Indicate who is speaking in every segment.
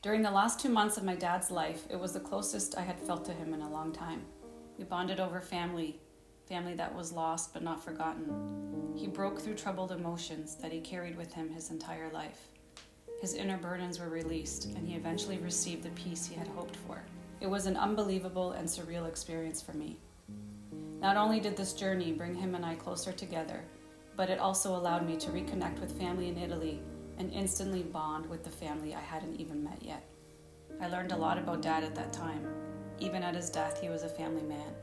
Speaker 1: During the last 2 months of my dad's life, it was the closest I had felt to him in a long time. We bonded over family that was lost but not forgotten. He broke through troubled emotions that he carried with him his entire life. His inner burdens were released, and he eventually received the peace he had hoped for. It was an unbelievable and surreal experience for me. Not only did this journey bring him and I closer together, but it also allowed me to reconnect with family in Italy and instantly bond with the family I hadn't even met yet. I learned a lot about Dad at that time. Even at his death, he was a family man.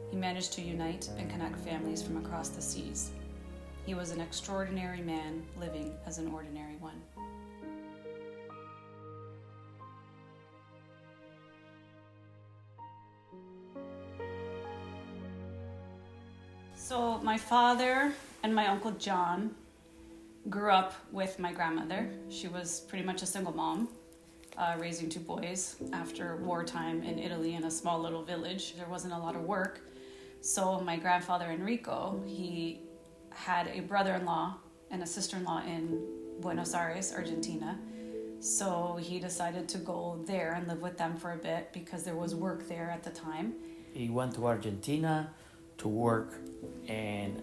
Speaker 1: He managed to unite and connect families from across the seas. He was an extraordinary man living as an ordinary one. So my father and my Uncle John grew up with my grandmother. She was pretty much a single mom, raising 2 boys after wartime in Italy in a small little village. There wasn't a lot of work. So my grandfather Enrico, he had a brother-in-law and a sister-in-law in Buenos Aires, Argentina. So he decided to go there and live with them for a bit because there was work there at the time.
Speaker 2: He went to Argentina to work and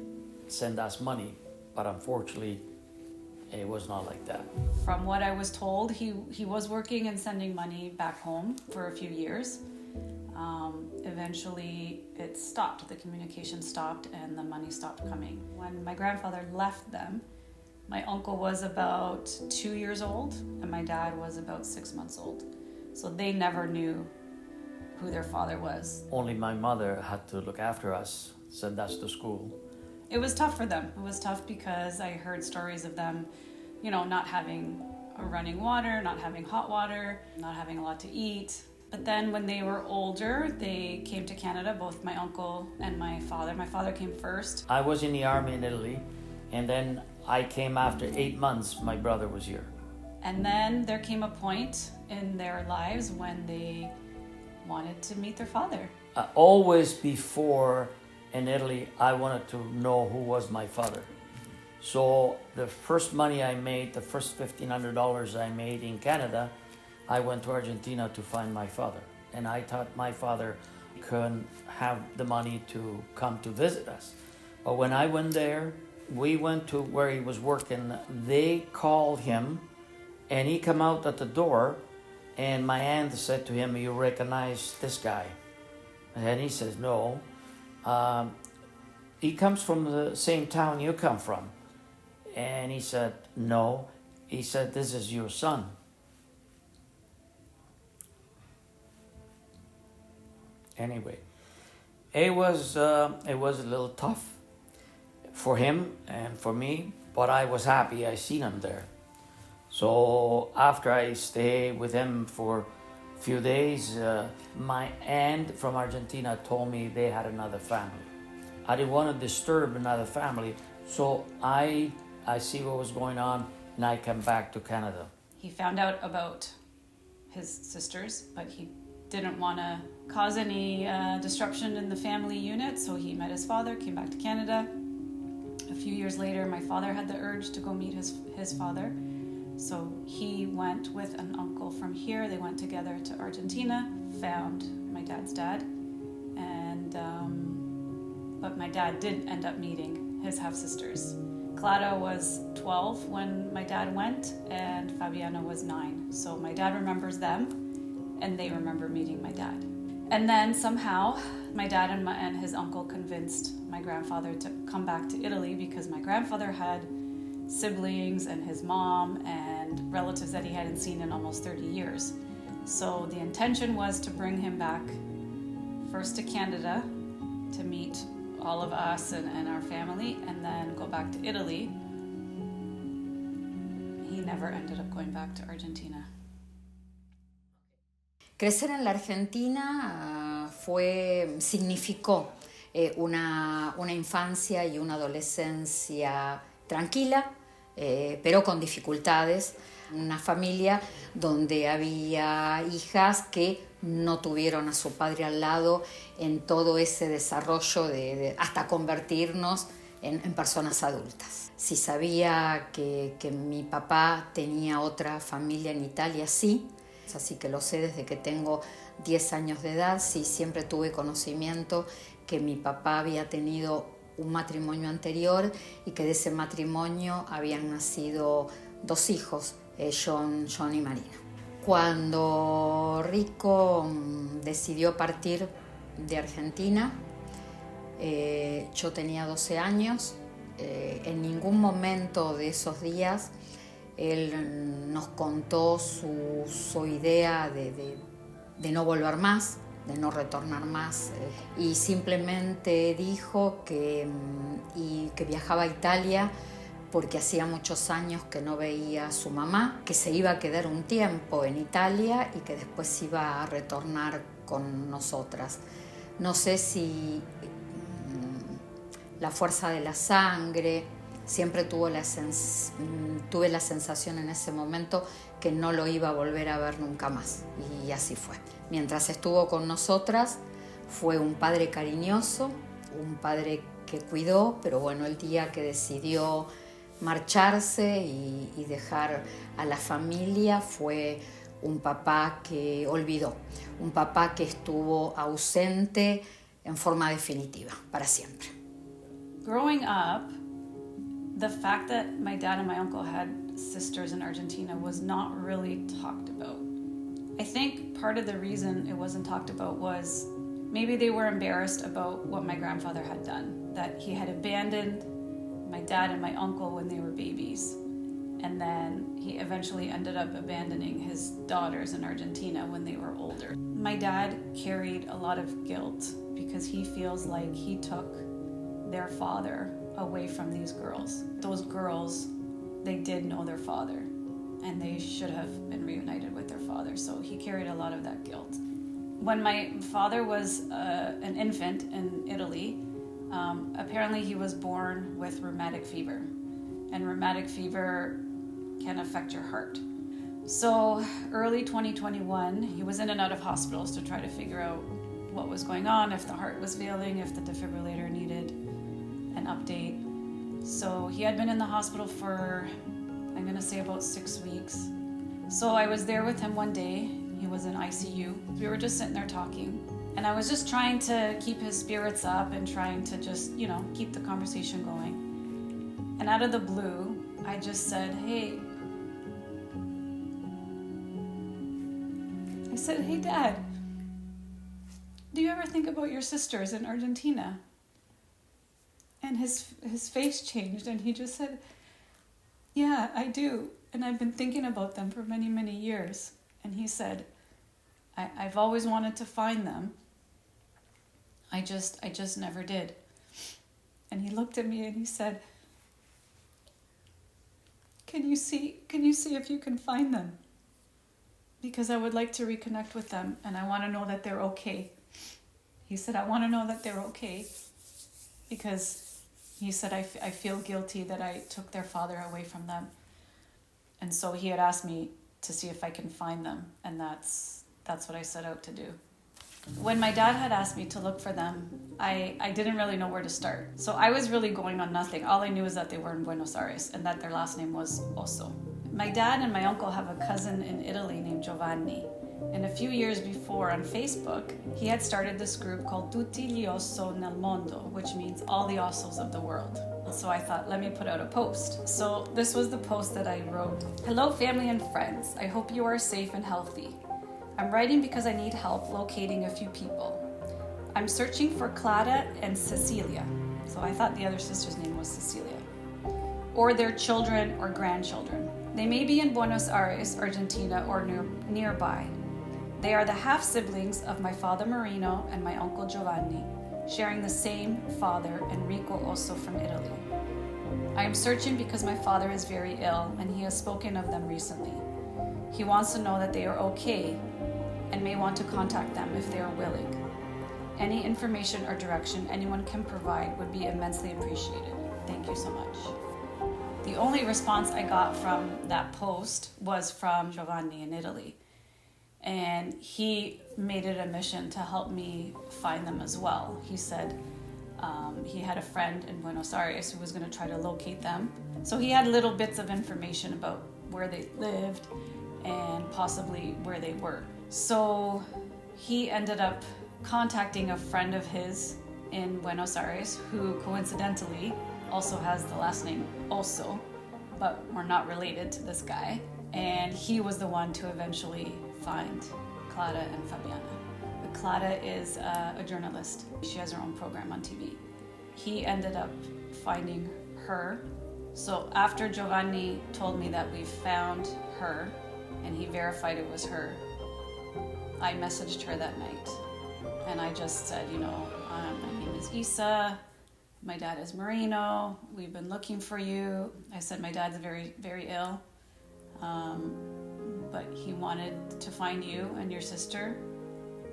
Speaker 2: send us money, but unfortunately it was not like that.
Speaker 1: From what I was told, he was working and sending money back home for a few years. Eventually it stopped, the communication stopped, and the money stopped coming. When my grandfather left them, my uncle was about 2 years old and my dad was about 6 months old. So they never knew who their father was.
Speaker 2: Only my mother had to look after us, send us to school.
Speaker 1: It was tough for them. It was tough because I heard stories of them, not having running water, not having hot water, not having a lot to eat. But then when they were older, they came to Canada, both my uncle and my father. My father came first.
Speaker 2: I was in the army in Italy, and then I came after 8 months. My brother was here.
Speaker 1: And then there came a point in their lives when they wanted to meet their father.
Speaker 2: Always before in Italy, I wanted to know who was my father. So the first money I made, the first $1,500 I made in Canada, I went to Argentina to find my father. And I thought my father couldn't have the money to come to visit us. But when I went there, we went to where he was working. They called him and he came out at the door, and my aunt said to him, "You recognize this guy?" And he says, "No." He comes from the same town you come from. And he said, "No." He said, "This is your son." Anyway, it was a little tough for him and for me, but I was happy I seen him there. So after I stayed with him for a few days, my aunt from Argentina told me they had another family. I didn't want to disturb another family, so I see what was going on, and I came back to Canada.
Speaker 1: He found out about his sisters, but he didn't want to cause any disruption in the family unit, so he met his father, came back to Canada. A few years later, my father had the urge to go meet his father, so he went with an uncle from here. They went together to Argentina, found my dad's dad, and but my dad did end up meeting his half-sisters. Clara was 12 when my dad went, and Fabiana was 9. So my dad remembers them, and they remember meeting my dad. And then somehow, my dad and his uncle convinced my grandfather to come back to Italy because my grandfather had siblings and his mom and relatives that he hadn't seen in almost 30 years. So the intention was to bring him back first to Canada to meet all of us and our family, and then go back to Italy. He never ended up going back to Argentina.
Speaker 3: Crecer en la Argentina significó una infancia y una adolescencia tranquila, pero con dificultades. Una familia donde había hijas que no tuvieron a su padre al lado en todo ese desarrollo hasta convertirnos en personas adultas. Si sabía que mi papá tenía otra familia en Italia, sí, así que lo sé desde que tengo 10 años de edad. Sí, siempre tuve conocimiento que mi papá había tenido un matrimonio anterior y que de ese matrimonio habían nacido 2 hijos, John y Marina. Cuando Rico decidió partir de Argentina, yo tenía 12 años. En ningún momento de esos días él nos contó su idea de no volver más, de no retornar más, y simplemente dijo que viajaba a Italia porque hacía muchos años que no veía a su mamá, que se iba a quedar un tiempo en Italia y que después iba a retornar con nosotras. No sé si la fuerza de la sangre, siempre tuve la sensación en ese momento que no lo iba a volver a ver nunca más, y así fue. Mientras estuvo con nosotras fue un padre cariñoso, un padre que cuidó, pero bueno, el día que decidió marcharse y dejar a la familia fue un papá que olvidó, un papá que estuvo ausente en forma definitiva, para siempre.
Speaker 1: Growing up, the fact that my dad and my uncle had sisters in Argentina was not really talked about. I think part of the reason it wasn't talked about was maybe they were embarrassed about what my grandfather had done, that he had abandoned my dad and my uncle when they were babies, and then he eventually ended up abandoning his daughters in Argentina when they were older. My dad carried a lot of guilt because he feels like he took their father away from these girls. Those girls, they did know their father, and they should have been reunited with their father, so he carried a lot of that guilt. When my father was an infant in Italy, apparently he was born with rheumatic fever, and rheumatic fever can affect your heart. So early 2021, he was in and out of hospitals to try to figure out what was going on, if the heart was failing, if the defibrillator needed an update. So he had been in the hospital for, I'm gonna say, about 6 weeks. So I was there with him one day. He was in ICU. We were just sitting there talking, and I was just trying to keep his spirits up and trying to just, keep the conversation going. And out of the blue, I just said, hey, Dad, do you ever think about your sisters in Argentina? And his face changed, and he just said, yeah, I do. And I've been thinking about them for many, many years. And he said, I've always wanted to find them. I just never did. And he looked at me and he said, Can you see if you can find them? Because I would like to reconnect with them, and I want to know that they're okay. He said, I want to know that they're okay, because he said, I feel guilty that I took their father away from them. And so he had asked me to see if I can find them, and that's what I set out to do. When my dad had asked me to look for them, I didn't really know where to start. So I was really going on nothing. All I knew is that they were in Buenos Aires and that their last name was Osso. My dad and my uncle have a cousin in Italy named Giovanni. And a few years before, on Facebook, he had started this group called Tutti gli Osso nel Mondo, which means all the ossos of the world. So I thought, let me put out a post. So this was the post that I wrote. Hello, family and friends. I hope you are safe and healthy. I'm writing because I need help locating a few people. I'm searching for Clara and Cecilia. So I thought the other sister's name was Cecilia. Or their children or grandchildren. They may be in Buenos Aires, Argentina, or nearby. They are the half-siblings of my father Marino and my uncle Giovanni, sharing the same father, Enrico Osso from Italy. I am searching because my father is very ill, and he has spoken of them recently. He wants to know that they are okay and may want to contact them if they are willing. Any information or direction anyone can provide would be immensely appreciated. Thank you so much. The only response I got from that post was from Giovanni in Italy. And he made it a mission to help me find them as well. He said, He had a friend in Buenos Aires who was going to try to locate them. So he had little bits of information about where they lived and possibly where they were. So he ended up contacting a friend of his in Buenos Aires who coincidentally also has the last name also, but we're not related to this guy. And he was the one to eventually find Clara and Fabiana. Clara is a journalist. She has her own program on TV. He ended up finding her. So after Giovanni told me that we found her and he verified it was her, I messaged her that night. And I just said, my name is Isa. My dad is Marino. We've been looking for you. I said my dad's very, very ill. But he wanted to find you and your sister.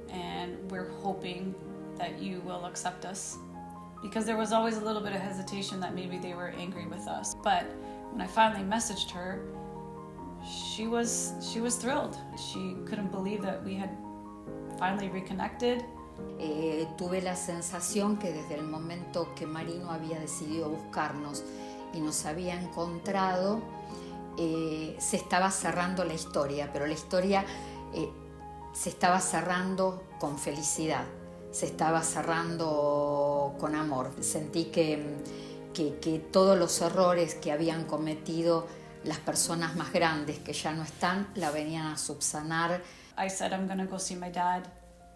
Speaker 1: And we're hoping that you will accept us. Because there was always a little bit of hesitation that maybe they were angry with us. But when I finally messaged her, she was thrilled. She couldn't believe that we had finally reconnected.
Speaker 3: Tuve la sensación que desde el momento que Marino había decidido buscarnos y nos había encontrado, se estaba cerrando la historia, pero la historia se estaba cerrando con felicidad, se estaba cerrando con amor. Sentí que todos los errores que habían cometido las personas más grandes que ya no están, la venían a subsanar.
Speaker 1: I said, I'm going to go see my dad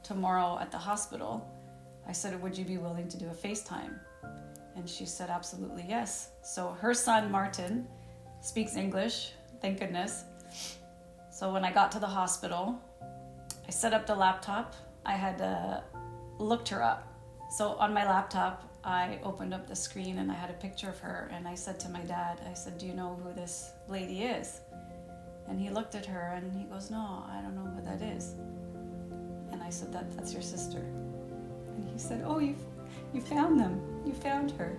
Speaker 1: tomorrow at the hospital. I said, would you be willing to do a FaceTime? And she said, absolutely yes. So her son, Martin, speaks English, thank goodness. So when I got to the hospital, I set up the laptop. I had looked her up. So on my laptop, I opened up the screen and I had a picture of her. And I said to my dad, I said, do you know who this lady is? And he looked at her and he goes, no, I don't know who that is. And I said, that's your sister. And he said, oh, you found them. You found her.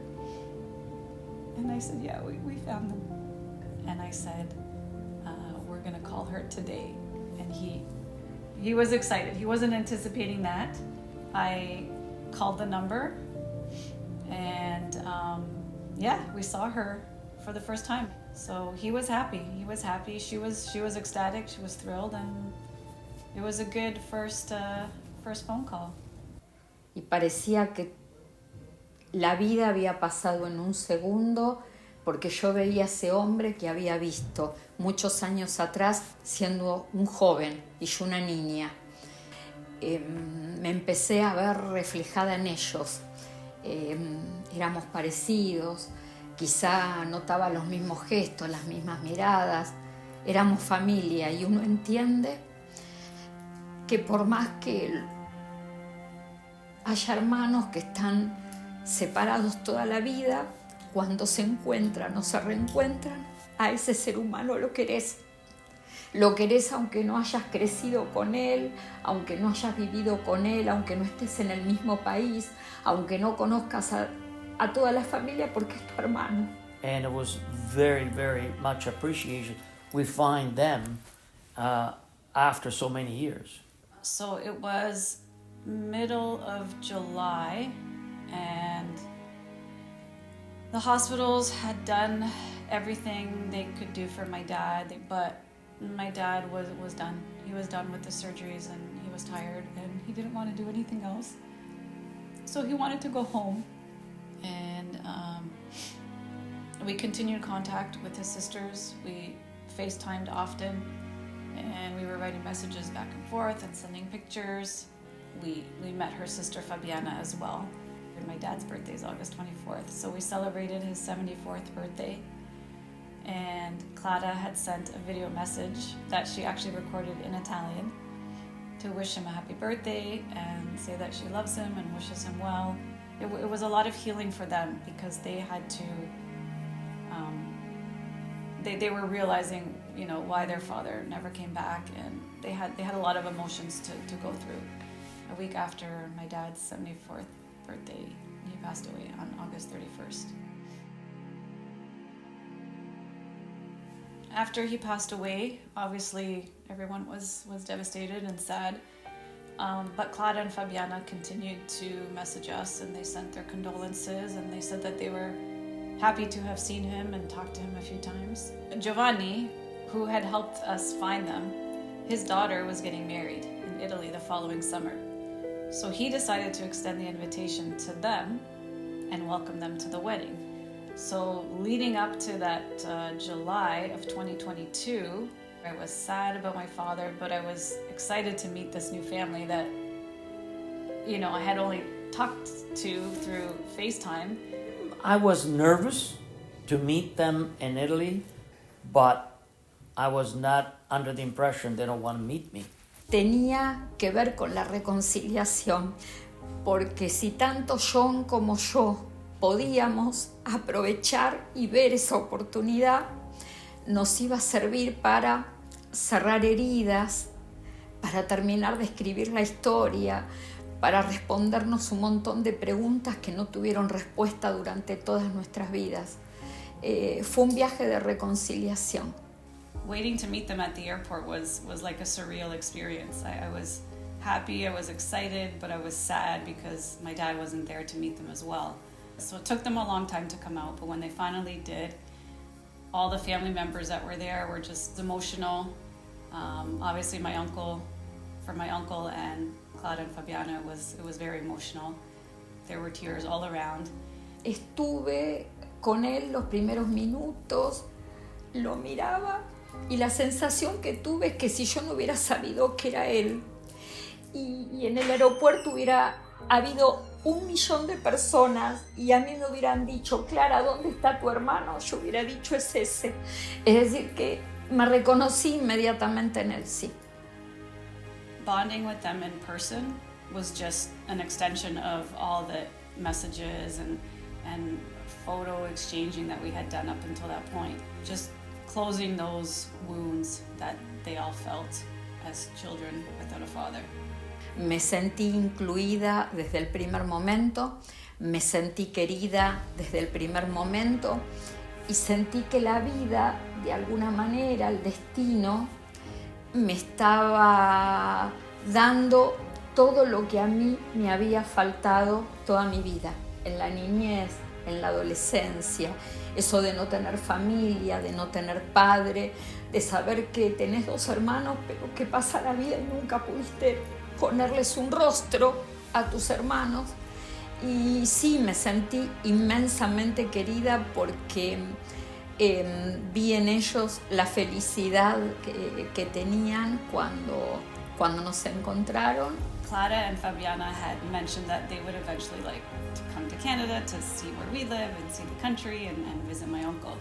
Speaker 1: And I said, yeah, we found them. And I said, we're going to call her today. And he was excited. He wasn't anticipating that. I called the number and we saw her for the first time. So he was happy. She was ecstatic. She was thrilled, and it was a good first phone call.
Speaker 3: Y parecía que la vida había pasado en un segundo, porque yo veía a ese hombre que había visto muchos años atrás siendo un joven y yo una niña. Me empecé a ver reflejada en ellos. Éramos parecidos, quizá notaba los mismos gestos, las mismas miradas. Éramos familia y uno entiende que por más que haya hermanos que están separados toda la vida, cuando se encuentran o se reencuentran, a ese ser humano lo querés. Lo querés aunque no hayas crecido con él, aunque no hayas vivido con él, aunque no estés en el mismo país, aunque no conozcas a toda la familia, porque es tu hermano.
Speaker 2: And it was very, very much appreciation. We find them after so many years.
Speaker 1: So it was middle of July, and the hospitals had done everything they could do for my dad, but my dad was done. He was done with the surgeries and he was tired and he didn't want to do anything else. So he wanted to go home, and we continued contact with his sisters. We FaceTimed often, and we were writing messages back and forth and sending pictures. We met her sister Fabiana as well. My dad's birthday is August 24th, so we celebrated his 74th birthday. And Clara had sent a video message that she actually recorded in Italian to wish him a happy birthday and say that she loves him and wishes him well. It was a lot of healing for them, because they had to, they were realizing, why their father never came back, and they had a lot of emotions to go through. A week after my dad's 74th birthday, he passed away on August 31st. After he passed away, obviously everyone was devastated and sad. But Clara and Fabiana continued to message us, and they sent their condolences, and they said that they were happy to have seen him and talked to him a few times. Giovanni, who had helped us find them, his daughter was getting married in Italy the following summer. So he decided to extend the invitation to them and welcome them to the wedding. So leading up to that July of 2022, I was sad about my father, but I was excited to meet this new family that, you know, I had only talked to through FaceTime.
Speaker 2: I was nervous to meet them in Italy, but I was not under the impression they don't want to meet me.
Speaker 3: Tenía que ver con la reconciliación, porque si tanto John como yo podíamos aprovechar y ver esa oportunidad, nos iba a servir para cerrar heridas, para terminar de escribir la historia, para respondernos un montón de preguntas que no tuvieron respuesta durante todas nuestras vidas. Fue un viaje de reconciliación.
Speaker 1: Waiting to meet them at the airport was like a surreal experience. I was happy, I was excited, but I was sad because my dad wasn't there to meet them as well. So it took them a long time to come out, but when they finally did, all the family members that were there were just emotional. Obviously for my uncle and Clara and Fabiana, it was very emotional. There were tears all around.
Speaker 3: Estuve con él los primeros minutos, lo miraba y la sensación que tuve es que si yo no hubiera sabido que era él y en el aeropuerto hubiera habido 1 millón de personas y a mí me hubieran dicho, Clara, ¿dónde está tu hermano? Yo hubiera dicho, es ese. Es decir, que me reconocí inmediatamente en él, sí.
Speaker 1: Bonding with them in person was just an extension of all the messages and photo exchanging that we had done up until that point. Just closing those wounds that they all felt as children without a father.
Speaker 3: Me sentí incluida desde el primer momento, me sentí querida desde el primer momento y sentí que la vida, de alguna manera, el destino, me estaba dando todo lo que a mí me había faltado toda mi vida, en la niñez, en la adolescencia, eso de no tener familia, de no tener padre, de saber que tenés 2 hermanos, pero que pasa la vida y nunca pudiste ponerles un rostro a tus hermanos. Y sí, me sentí inmensamente querida porque vi en ellos la felicidad que tenían cuando nos encontraron.
Speaker 1: Clara and Fabiana had mentioned that they would eventually like to come to Canada to see where we live and see the country and visit my uncle.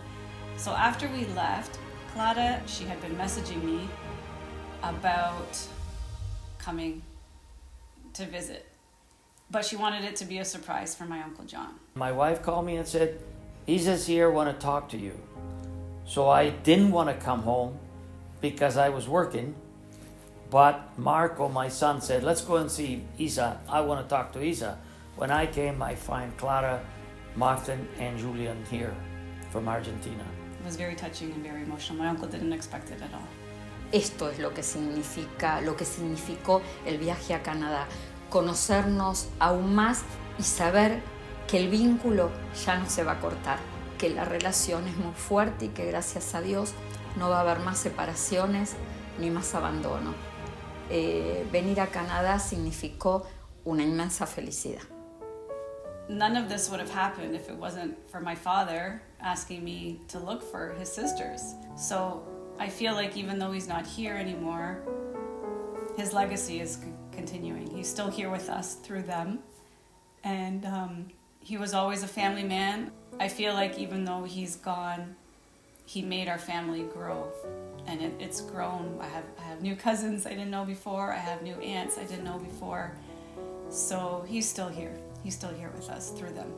Speaker 1: So after we left, Clara, she had been messaging me about coming to visit, but she wanted it to be a surprise for my Uncle John.
Speaker 2: My wife called me and said, Isa's here, want to talk to you. So I didn't want to come home because I was working, but Marco, my son, said, let's go and see Isa. I want to talk to Isa. When I came, I find Clara, Martin, and Julian here from Argentina.
Speaker 1: It was very touching and very emotional. My uncle didn't expect it at all.
Speaker 3: Esto es lo que significó el viaje a Canadá, conocernos aún más y saber que el vínculo ya no se va a cortar, que la relación es muy fuerte y que gracias a Dios no va a haber más separaciones ni más abandono. Venir a Canadá significó una inmensa felicidad.
Speaker 1: None of this would have happened if it wasn't for my father asking me to look for his sisters. So I feel like even though he's not here anymore, his legacy is continuing. He's still here with us through them. And he was always a family man. I feel like even though he's gone, he made our family grow. And it's grown. I have new cousins I didn't know before. I have new aunts I didn't know before. So he's still here. He's still here with us through them.